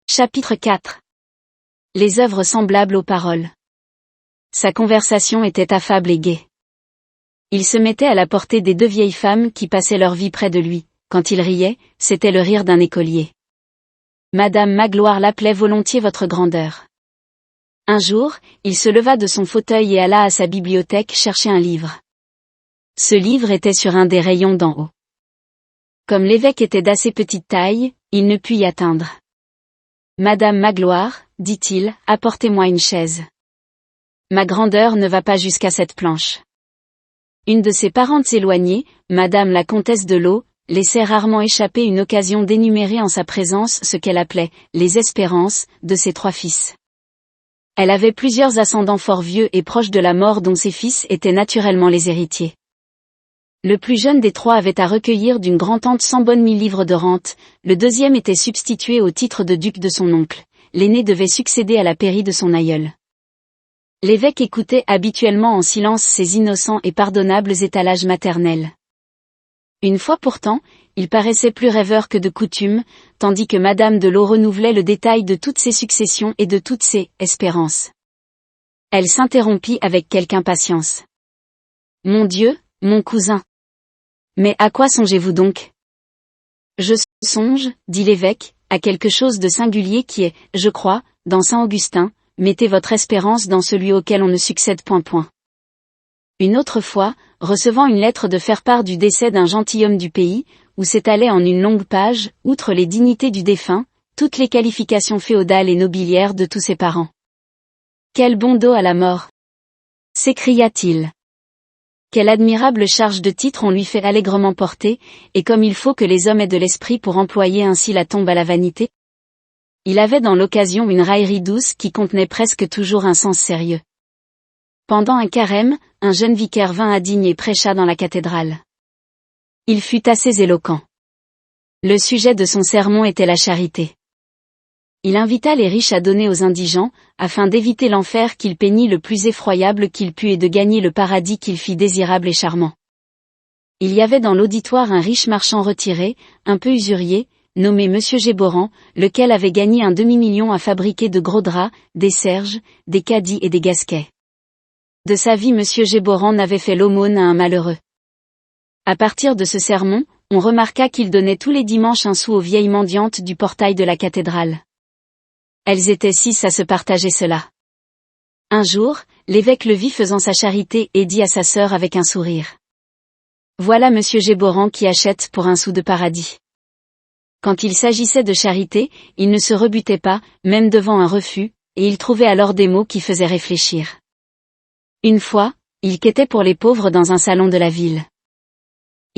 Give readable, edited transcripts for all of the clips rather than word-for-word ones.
Chapitre 4. Les œuvres semblables aux paroles. Sa conversation était affable et gaie. Il se mettait à la portée des deux vieilles femmes qui passaient leur vie près de lui. Quand il riait, c'était le rire d'un écolier. Madame Magloire l'appelait volontiers votre grandeur. Un jour, il se leva de son fauteuil et alla à sa bibliothèque chercher un livre. Ce livre était sur un des rayons d'en haut. Comme l'évêque était d'assez petite taille, il ne put y atteindre. Madame Magloire, dit-il, apportez-moi une chaise. Ma grandeur ne va pas jusqu'à cette planche. Une de ses parentes éloignées, Madame la comtesse de Laux, laissait rarement échapper une occasion d'énumérer en sa présence ce qu'elle appelait « les espérances » de ses trois fils. Elle avait plusieurs ascendants fort vieux et proches de la mort dont ses fils étaient naturellement les héritiers. Le plus jeune des trois avait à recueillir d'une grand-tante 100 bonnes 1000 livres de rente, le deuxième était substitué au titre de duc de son oncle, l'aîné devait succéder à la pairie de son aïeul. L'évêque écoutait habituellement en silence ces innocents et pardonnables étalages maternels. Une fois pourtant, il paraissait plus rêveur que de coutume, tandis que Madame de Laux renouvelait le détail de toutes ses successions et de toutes ses espérances. Elle s'interrompit avec quelque impatience. « Mon Dieu, mon cousin. Mais à quoi songez-vous donc ? » « Je songe, dit l'évêque, à quelque chose de singulier qui est, je crois, dans saint Augustin, mettez votre espérance dans celui auquel on ne succède point. Une autre fois, recevant une lettre de faire part du décès d'un gentilhomme du pays, où s'étalait en une longue page, outre les dignités du défunt, toutes les qualifications féodales et nobiliaires de tous ses parents. « Quel bon dos à la mort !» s'écria-t-il. Quelle admirable charge de titre on lui fait allègrement porter, et comme il faut que les hommes aient de l'esprit pour employer ainsi la tombe à la vanité. Il avait dans l'occasion une raillerie douce qui contenait presque toujours un sens sérieux. Pendant un carême, un jeune vicaire vint à Digne et prêcha dans la cathédrale. Il fut assez éloquent. Le sujet de son sermon était la charité. Il invita les riches à donner aux indigents, afin d'éviter l'enfer qu'il peignit le plus effroyable qu'il put et de gagner le paradis qu'il fit désirable et charmant. Il y avait dans l'auditoire un riche marchand retiré, un peu usurier, nommé Monsieur Géborand, lequel avait gagné un demi-million à fabriquer de gros draps, des serges, des cadis et des gasquets. De sa vie Monsieur Géborand n'avait fait l'aumône à un malheureux. À partir de ce sermon, on remarqua qu'il donnait tous les dimanches un sou aux vieilles mendiantes du portail de la cathédrale. Elles étaient 6 à se partager cela. Un jour, l'évêque le vit faisant sa charité et dit à sa sœur avec un sourire. « Voilà Monsieur Géborand qui achète pour un sou de paradis. » Quand il s'agissait de charité, il ne se rebutait pas, même devant un refus, et il trouvait alors des mots qui faisaient réfléchir. Une fois, il quêtait pour les pauvres dans un salon de la ville.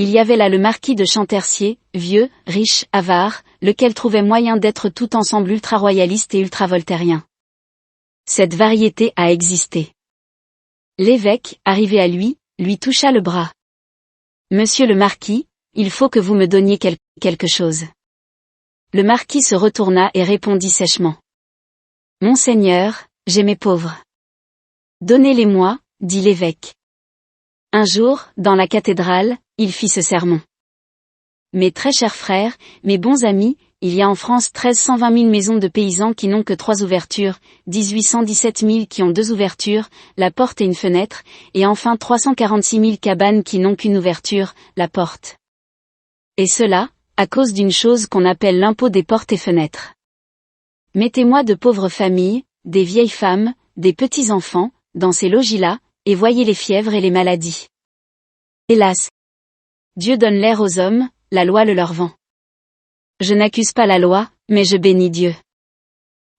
Il y avait là le marquis de Champtercier, vieux, riche, avare, lequel trouvait moyen d'être tout ensemble ultra-royaliste et ultra-voltairien. Cette variété a existé. L'évêque, arrivé à lui toucha le bras. « Monsieur le marquis, il faut que vous me donniez quelque chose. » Le marquis se retourna et répondit sèchement. « Monseigneur, j'ai mes pauvres. »« Donnez-les-moi, dit l'évêque. » Un jour, dans la cathédrale, il fit ce sermon. « Mes très chers frères, mes bons amis, il y a en France 1320 000 maisons de paysans qui n'ont que 3 ouvertures, 1817 000 qui ont 2 ouvertures, la porte et une fenêtre, et enfin 346 000 cabanes qui n'ont qu'une ouverture, la porte. Et cela, à cause d'une chose qu'on appelle l'impôt des portes et fenêtres. Mettez-moi de pauvres familles, des vieilles femmes, des petits-enfants, dans ces logis-là, et voyez les fièvres et les maladies. Hélas! Dieu donne l'air aux hommes, la loi le leur vend. Je n'accuse pas la loi, mais je bénis Dieu.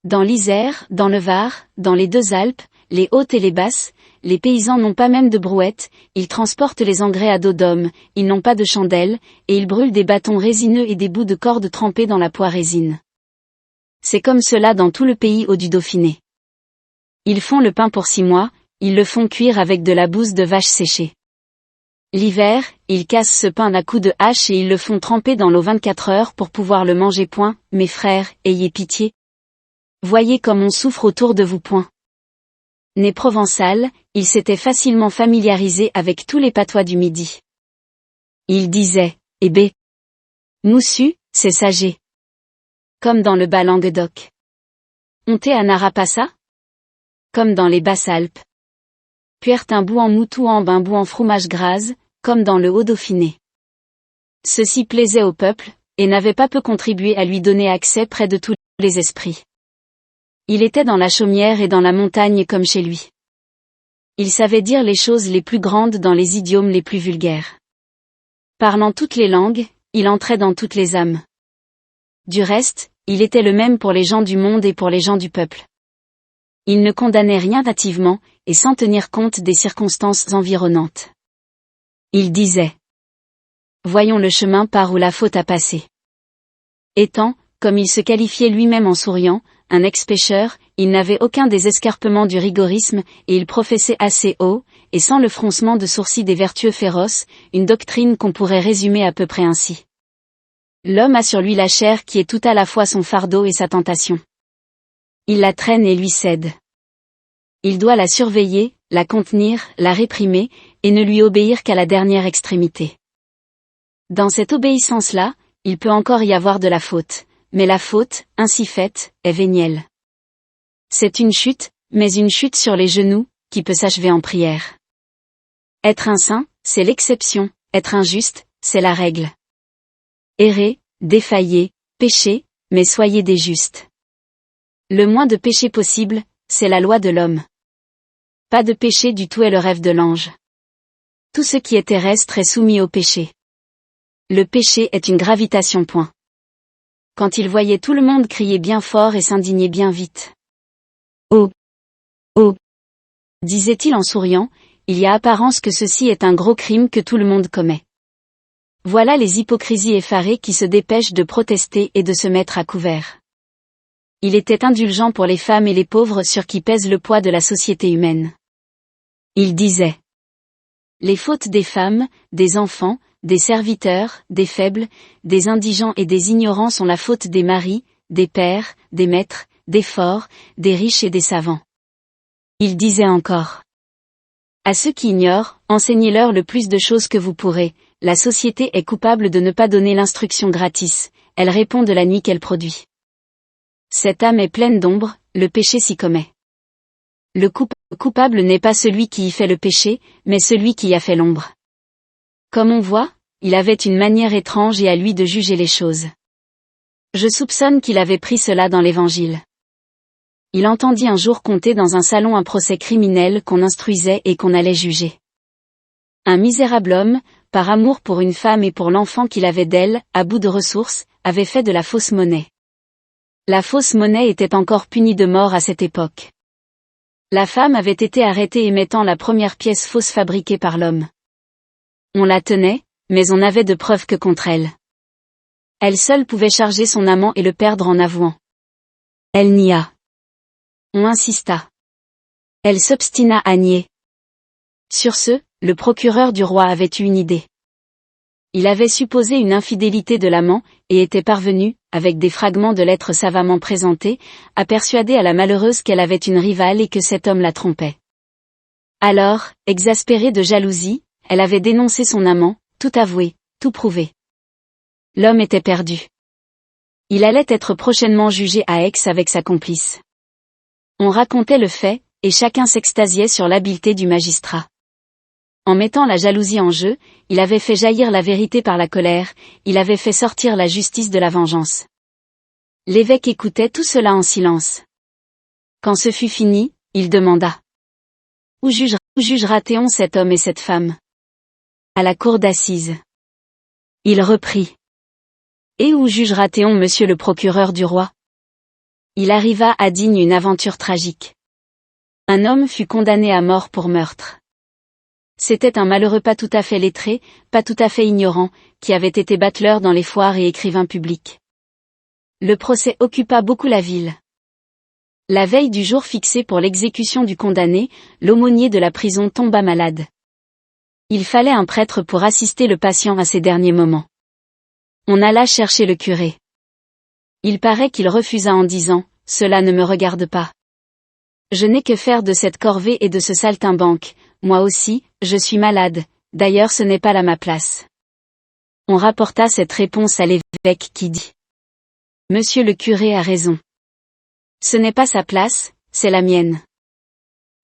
Dans l'Isère, dans le Var, dans les 2 Alpes, les hautes et les basses, les paysans n'ont pas même de brouettes, ils transportent les engrais à dos d'homme, ils n'ont pas de chandelle, et ils brûlent des bâtons résineux et des bouts de corde trempés dans la poix résine. C'est comme cela dans tout le pays au du Dauphiné. Ils font le pain pour 6 mois, ils le font cuire avec de la bouse de vache séchée. L'hiver, ils cassent ce pain à coups de hache et ils le font tremper dans l'eau 24 heures pour pouvoir le manger. Mes frères, ayez pitié. Voyez comme on souffre autour de vous. Né provençal, il s'était facilement familiarisé avec tous les patois du Midi. Il disait, « Eh bé, moussu, c'est sagé. » Comme dans le bas Languedoc. Onté à Narapassa? Comme dans les Basses Alpes. Puert un bout en moutou en un bout en fromage grase, comme dans le Haut-Dauphiné. Ceci plaisait au peuple, et n'avait pas peu contribué à lui donner accès près de tous les esprits. Il était dans la chaumière et dans la montagne comme chez lui. Il savait dire les choses les plus grandes dans les idiomes les plus vulgaires. Parlant toutes les langues, il entrait dans toutes les âmes. Du reste, il était le même pour les gens du monde et pour les gens du peuple. Il ne condamnait rien hâtivement, et sans tenir compte des circonstances environnantes. Il disait: voyons le chemin par où la faute a passé. Étant, comme il se qualifiait lui-même en souriant, un ex-pécheur, il n'avait aucun des escarpements du rigorisme, et il professait assez haut, et sans le froncement de sourcils des vertueux féroces, une doctrine qu'on pourrait résumer à peu près ainsi. L'homme a sur lui la chair qui est tout à la fois son fardeau et sa tentation. Il la traîne et lui cède. Il doit la surveiller, la contenir, la réprimer, et ne lui obéir qu'à la dernière extrémité. Dans cette obéissance-là, il peut encore y avoir de la faute, mais la faute, ainsi faite, est vénielle. C'est une chute, mais une chute sur les genoux, qui peut s'achever en prière. Être un saint, c'est l'exception, être injuste, c'est la règle. Errez, défaillez, péchez, mais soyez des justes. Le moins de péché possible, c'est la loi de l'homme. Pas de péché du tout est le rêve de l'ange. Tout ce qui est terrestre est soumis au péché. Le péché est une gravitation point. Quand il voyait tout le monde crier bien fort et s'indigner bien vite. Oh! Oh! Disait-il en souriant, il y a apparence que ceci est un gros crime que tout le monde commet. Voilà les hypocrisies effarées qui se dépêchent de protester et de se mettre à couvert. Il était indulgent pour les femmes et les pauvres sur qui pèse le poids de la société humaine. Il disait: les fautes des femmes, des enfants, des serviteurs, des faibles, des indigents et des ignorants sont la faute des maris, des pères, des maîtres, des forts, des riches et des savants. Il disait encore: à ceux qui ignorent, enseignez-leur le plus de choses que vous pourrez, la société est coupable de ne pas donner l'instruction gratis, elle répond de la nuit qu'elle produit. Cette âme est pleine d'ombre, le péché s'y commet. Le coupable n'est pas celui qui y fait le péché, mais celui qui y a fait l'ombre. Comme on voit, il avait une manière étrange et à lui de juger les choses. Je soupçonne qu'il avait pris cela dans l'Évangile. Il entendit un jour conter dans un salon un procès criminel qu'on instruisait et qu'on allait juger. Un misérable homme, par amour pour une femme et pour l'enfant qu'il avait d'elle, à bout de ressources, avait fait de la fausse monnaie. La fausse monnaie était encore punie de mort à cette époque. La femme avait été arrêtée émettant la première pièce fausse fabriquée par l'homme. On la tenait, mais on n'avait de preuves que contre elle. Elle seule pouvait charger son amant et le perdre en avouant. Elle nia. On insista. Elle s'obstina à nier. Sur ce, le procureur du roi avait eu une idée. Il avait supposé une infidélité de l'amant, et était parvenu, avec des fragments de lettres savamment présentés, à persuader à la malheureuse qu'elle avait une rivale et que cet homme la trompait. Alors, exaspérée de jalousie, elle avait dénoncé son amant, tout avoué, tout prouvé. L'homme était perdu. Il allait être prochainement jugé à Aix avec sa complice. On racontait le fait, et chacun s'extasiait sur l'habileté du magistrat. En mettant la jalousie en jeu, il avait fait jaillir la vérité par la colère, il avait fait sortir la justice de la vengeance. L'évêque écoutait tout cela en silence. Quand ce fut fini, il demanda: Où jugera-t-on cet homme et cette femme? À la cour d'assises. Il reprit: Et où jugera-t-on monsieur le procureur du roi? Il arriva à Digne une aventure tragique. Un homme fut condamné à mort pour meurtre. C'était un malheureux pas tout à fait lettré, pas tout à fait ignorant, qui avait été bateleur dans les foires et écrivain public. Le procès occupa beaucoup la ville. La veille du jour fixé pour l'exécution du condamné, l'aumônier de la prison tomba malade. Il fallait un prêtre pour assister le patient à ses derniers moments. On alla chercher le curé. Il paraît qu'il refusa en disant: Cela ne me regarde pas. Je n'ai que faire de cette corvée et de ce saltimbanque, moi aussi, je suis malade, d'ailleurs ce n'est pas là ma place. On rapporta cette réponse à l'évêque qui dit: Monsieur le curé a raison. Ce n'est pas sa place, c'est la mienne.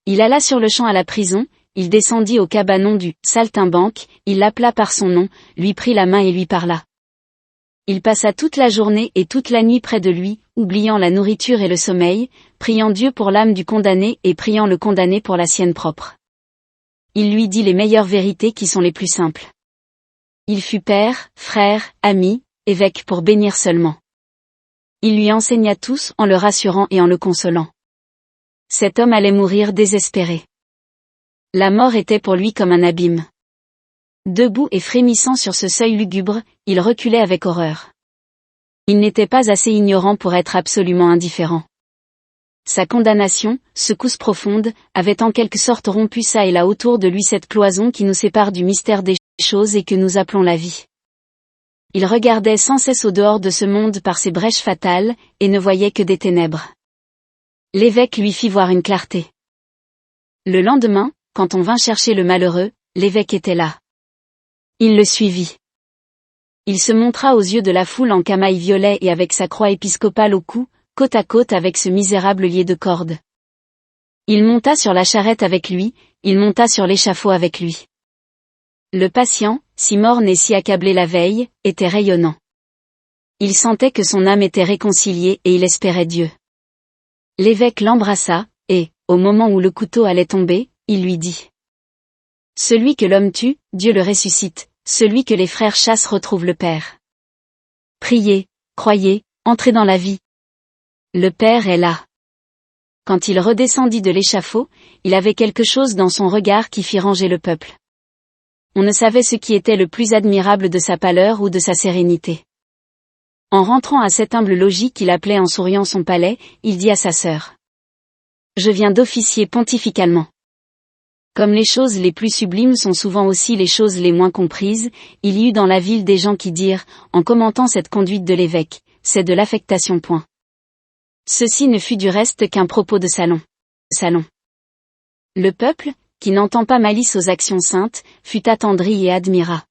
Il alla sur-le-champ à la prison, il descendit au cabanon du saltimbanque, il l'appela par son nom, lui prit la main et lui parla. Il passa toute la journée et toute la nuit près de lui, oubliant la nourriture et le sommeil, priant Dieu pour l'âme du condamné et priant le condamné pour la sienne propre. Il lui dit les meilleures vérités qui sont les plus simples. Il fut père, frère, ami, évêque pour bénir seulement. Il lui enseigna tous en le rassurant et en le consolant. Cet homme allait mourir désespéré. La mort était pour lui comme un abîme. Debout et frémissant sur ce seuil lugubre, il reculait avec horreur. Il n'était pas assez ignorant pour être absolument indifférent. Sa condamnation, secousse profonde, avait en quelque sorte rompu çà et là autour de lui cette cloison qui nous sépare du mystère des choses et que nous appelons la vie. Il regardait sans cesse au dehors de ce monde par ses brèches fatales, et ne voyait que des ténèbres. L'évêque lui fit voir une clarté. Le lendemain, quand on vint chercher le malheureux, l'évêque était là. Il le suivit. Il se montra aux yeux de la foule en camail violet et avec sa croix épiscopale au cou, côte à côte avec ce misérable lié de corde. Il monta sur la charrette avec lui, il monta sur l'échafaud avec lui. Le patient, si morne et si accablé la veille, était rayonnant. Il sentait que son âme était réconciliée et il espérait Dieu. L'évêque l'embrassa, et, au moment où le couteau allait tomber, il lui dit. Celui que l'homme tue, Dieu le ressuscite, celui que les frères chassent retrouve le Père. Priez, croyez, entrez dans la vie. Le Père est là. Quand il redescendit de l'échafaud, il avait quelque chose dans son regard qui fit ranger le peuple. On ne savait ce qui était le plus admirable de sa pâleur ou de sa sérénité. En rentrant à cet humble logis qu'il appelait en souriant son palais, il dit à sa sœur. Je viens d'officier pontificalement. Comme les choses les plus sublimes sont souvent aussi les choses les moins comprises, il y eut dans la ville des gens qui dirent, en commentant cette conduite de l'évêque, c'est de l'affectation point. Ceci ne fut du reste qu'un propos de salon. Le peuple, qui n'entend pas malice aux actions saintes, fut attendri et admira.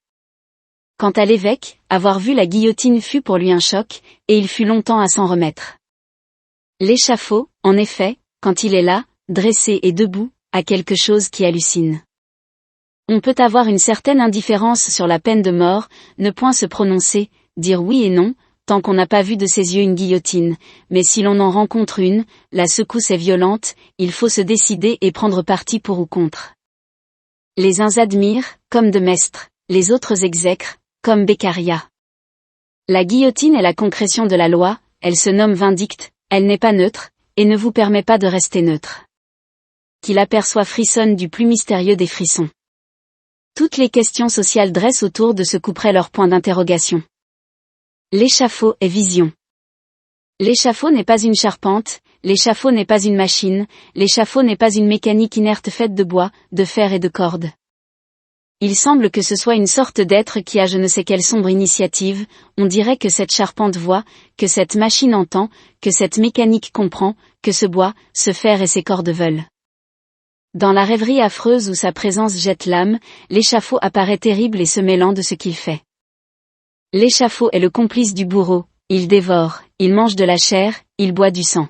Quant à l'évêque, avoir vu la guillotine fut pour lui un choc, et il fut longtemps à s'en remettre. L'échafaud, en effet, quand il est là, dressé et debout, a quelque chose qui hallucine. On peut avoir une certaine indifférence sur la peine de mort, ne point se prononcer, dire oui et non, tant qu'on n'a pas vu de ses yeux une guillotine, mais si l'on en rencontre une, la secousse est violente, il faut se décider et prendre parti pour ou contre. Les uns admirent, comme de Maistre, les autres exècrent, comme Beccaria. La guillotine est la concrétion de la loi, elle se nomme vindicte, elle n'est pas neutre, et ne vous permet pas de rester neutre. Qui l'aperçoit frissonne du plus mystérieux des frissons. Toutes les questions sociales dressent autour de ce couperet leur point d'interrogation. L'échafaud est vision. L'échafaud n'est pas une charpente, l'échafaud n'est pas une machine, l'échafaud n'est pas une mécanique inerte faite de bois, de fer et de cordes. Il semble que ce soit une sorte d'être qui a je ne sais quelle sombre initiative, on dirait que cette charpente voit, que cette machine entend, que cette mécanique comprend, que ce bois, ce fer et ces cordes veulent. Dans la rêverie affreuse où sa présence jette l'âme, l'échafaud apparaît terrible et se mêlant de ce qu'il fait. L'échafaud est le complice du bourreau, il dévore, il mange de la chair, il boit du sang.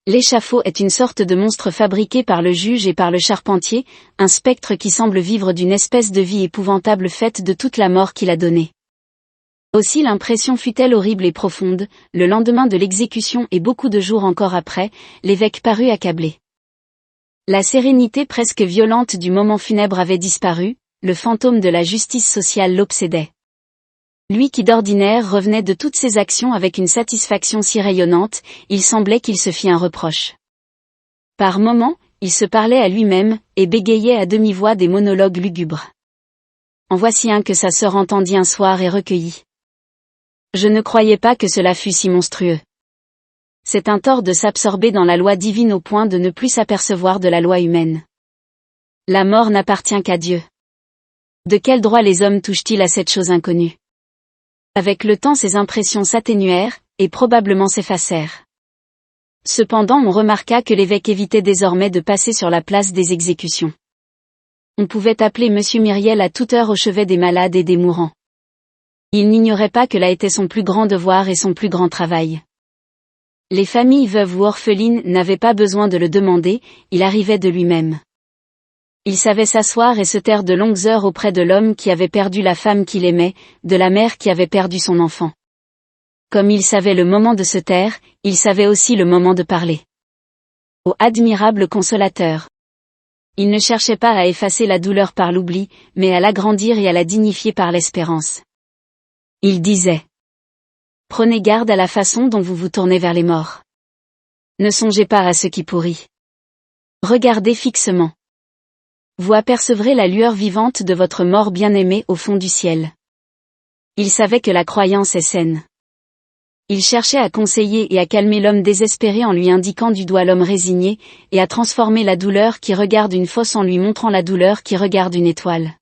L'échafaud est une sorte de monstre fabriqué par le juge et par le charpentier, un spectre qui semble vivre d'une espèce de vie épouvantable faite de toute la mort qu'il a donnée. Aussi l'impression fut-elle horrible et profonde, le lendemain de l'exécution et beaucoup de jours encore après, l'évêque parut accablé. La sérénité presque violente du moment funèbre avait disparu, le fantôme de la justice sociale l'obsédait. Lui qui d'ordinaire revenait de toutes ses actions avec une satisfaction si rayonnante, il semblait qu'il se fît un reproche. Par moments, il se parlait à lui-même, et bégayait à demi-voix des monologues lugubres. En voici un que sa sœur entendit un soir et recueillit. Je ne croyais pas que cela fût si monstrueux. C'est un tort de s'absorber dans la loi divine au point de ne plus s'apercevoir de la loi humaine. La mort n'appartient qu'à Dieu. De quel droit les hommes touchent-ils à cette chose inconnue? Avec le temps ces impressions s'atténuèrent, et probablement s'effacèrent. Cependant on remarqua que l'évêque évitait désormais de passer sur la place des exécutions. On pouvait appeler Monsieur Myriel à toute heure au chevet des malades et des mourants. Il n'ignorait pas que là était son plus grand devoir et son plus grand travail. Les familles veuves ou orphelines n'avaient pas besoin de le demander, il arrivait de lui-même. Il savait s'asseoir et se taire de longues heures auprès de l'homme qui avait perdu la femme qu'il aimait, de la mère qui avait perdu son enfant. Comme il savait le moment de se taire, il savait aussi le moment de parler. Ô admirable consolateur! Il ne cherchait pas à effacer la douleur par l'oubli, mais à l'agrandir et à la dignifier par l'espérance. Il disait: prenez garde à la façon dont vous vous tournez vers les morts. Ne songez pas à ce qui pourrit. Regardez fixement. Vous apercevrez la lueur vivante de votre mort bien-aimé au fond du ciel. Il savait que la croyance est saine. Il cherchait à conseiller et à calmer l'homme désespéré en lui indiquant du doigt l'homme résigné, et à transformer la douleur qui regarde une fosse en lui montrant la douleur qui regarde une étoile.